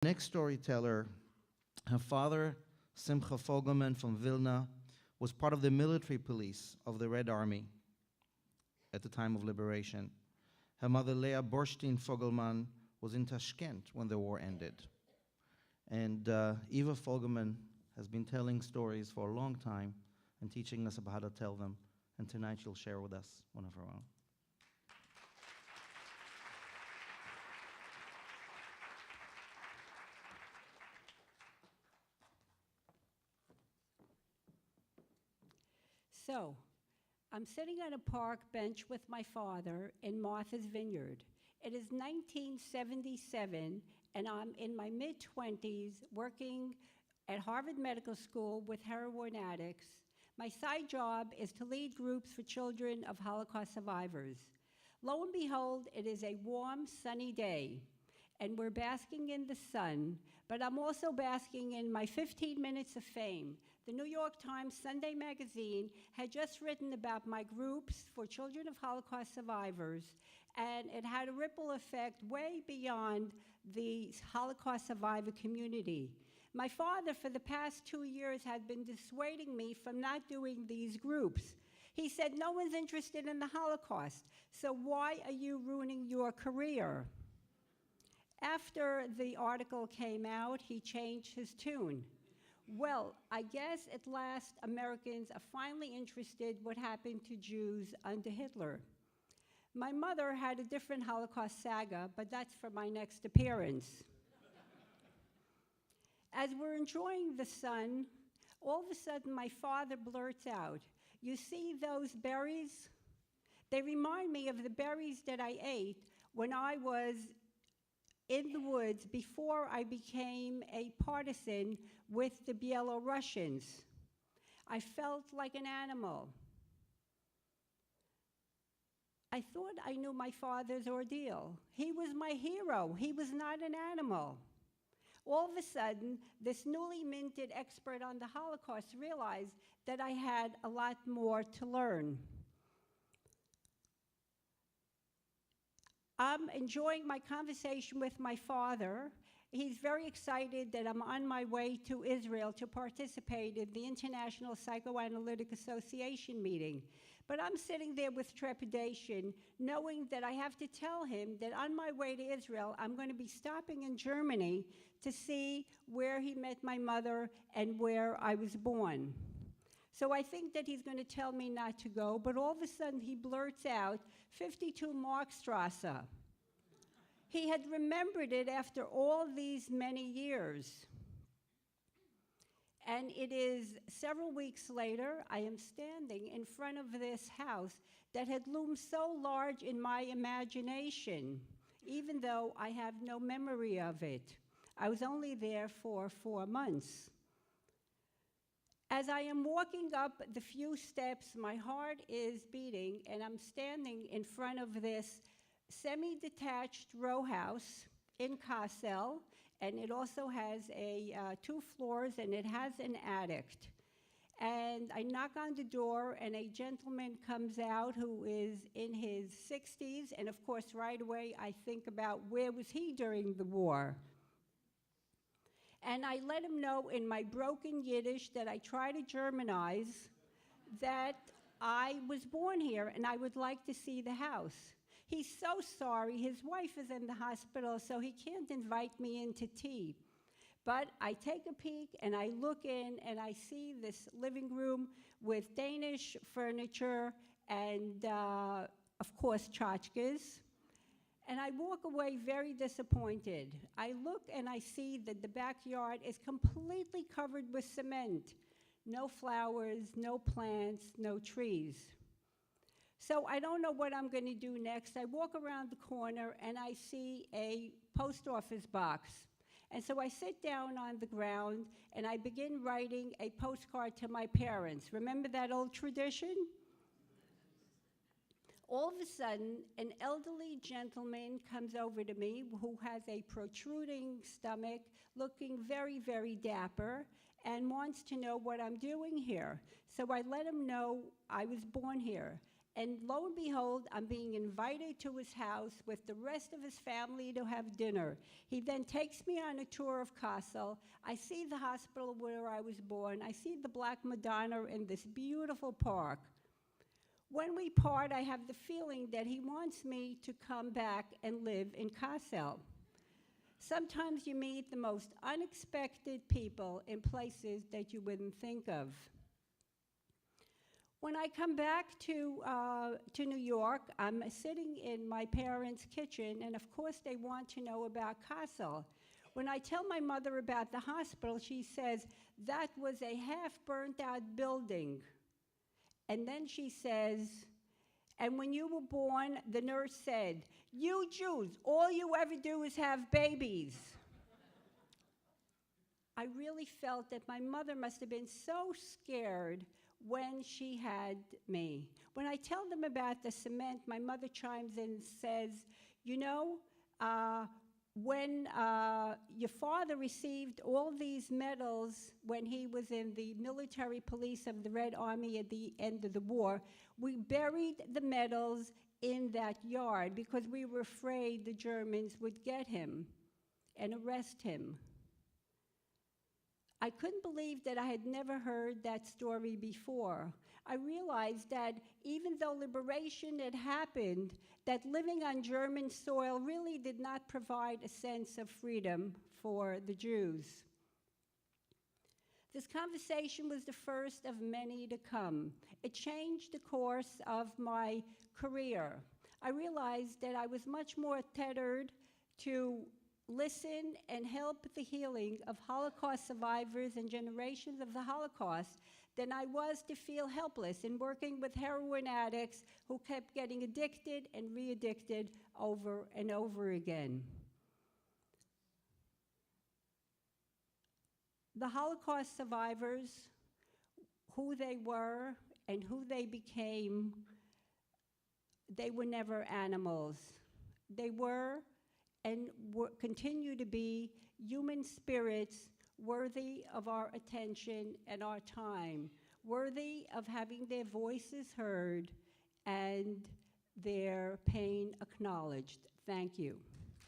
Next storyteller, her father, Simcha Fogelman from Vilna, was part of the military police of the Red Army at the time of liberation. Her mother, Leah Borstein Fogelman, was in Tashkent when the war ended. And Eva Fogelman has been telling stories for a long time and teaching us about how to tell them. And tonight she'll share with us one of her own. So, I'm sitting on a park bench with my father in Martha's Vineyard. It is 1977, and I'm in my mid-20s working at Harvard Medical School with heroin addicts. My side job is to lead groups for children of Holocaust survivors. Lo and behold, it is a warm, sunny day, and we're basking in the sun, but I'm also basking in my 15 minutes of fame. The New York Times Sunday magazine had just written about my groups for children of Holocaust survivors, and it had a ripple effect way beyond the Holocaust survivor community. My father, for the past 2 years, had been dissuading me from not doing these groups. He said, no one's interested in the Holocaust, so why are you ruining your career? After the article came out, he changed his tune. Well, I guess at last Americans are finally interested what happened to Jews under Hitler. My mother had a different Holocaust saga, but that's for my next appearance. As we're enjoying the sun, all of a sudden my father blurts out, "You see those berries? They remind me of the berries that I ate when I was in the woods before I became a partisan with the Belarusians. I felt like an animal." I thought I knew my father's ordeal. He was my hero. He was not an animal. All of a sudden, this newly minted expert on the Holocaust realized that I had a lot more to learn. I'm enjoying my conversation with my father. He's very excited that I'm on my way to Israel to participate in the International Psychoanalytic Association meeting. But I'm sitting there with trepidation, knowing that I have to tell him that on my way to Israel, I'm going to be stopping in Germany to see where he met my mother and where I was born. So I think that he's going to tell me not to go, but all of a sudden he blurts out, 52 Markstrasse. He had remembered it after all these many years. And it is several weeks later, I am standing in front of this house that had loomed so large in my imagination, even though I have no memory of it. I was only there for 4 months. As I am walking up the few steps, my heart is beating, and I'm standing in front of this semi-detached row house in Kassel, and it also has 2 floors, and it has an attic. And I knock on the door, and a gentleman comes out who is in his 60s, and of course, right away, I think about where was he during the war? And I let him know in my broken Yiddish that I try to Germanize that I was born here and I would like to see the house. He's so sorry. His wife is in the hospital, so he can't invite me into tea. But I take a peek and I look in and I see this living room with Danish furniture and, of course, tchotchkes. And I walk away very disappointed. I look and I see that the backyard is completely covered with cement. No flowers, no plants, no trees. So I don't know what I'm going to do next. I walk around the corner and I see a post office box. And so I sit down on the ground and I begin writing a postcard to my parents. Remember that old tradition? All of a sudden, an elderly gentleman comes over to me who has a protruding stomach, looking very, very dapper, and wants to know what I'm doing here. So I let him know I was born here. And lo and behold, I'm being invited to his house with the rest of his family to have dinner. He then takes me on a tour of Kassel. I see the hospital where I was born. I see the Black Madonna in this beautiful park. When we part, I have the feeling that he wants me to come back and live in Kassel. Sometimes you meet the most unexpected people in places that you wouldn't think of. When I come back to New York, I'm sitting in my parents' kitchen, and of course they want to know about Kassel. When I tell my mother about the hospital, she says, that was a half-burnt-out building. And then she says, and when you were born, the nurse said, you Jews, all you ever do is have babies. I really felt that my mother must have been so scared when she had me. When I tell them about the cement, my mother chimes in and says, you know, when your father received all these medals when he was in the military police of the Red Army at the end of the war, we buried the medals in that yard because we were afraid the Germans would get him and arrest him. I couldn't believe that I had never heard that story before. I realized that even though liberation had happened, that living on German soil really did not provide a sense of freedom for the Jews. This conversation was the first of many to come. It changed the course of my career. I realized that I was much more tethered to listen and help the healing of Holocaust survivors and generations of the Holocaust than I was to feel helpless in working with heroin addicts who kept getting addicted and re-addicted over and over again. The Holocaust survivors, who they were and who they became, they were never animals. They were and continue to be human spirits worthy of our attention and our time, worthy of having their voices heard and their pain acknowledged. Thank you.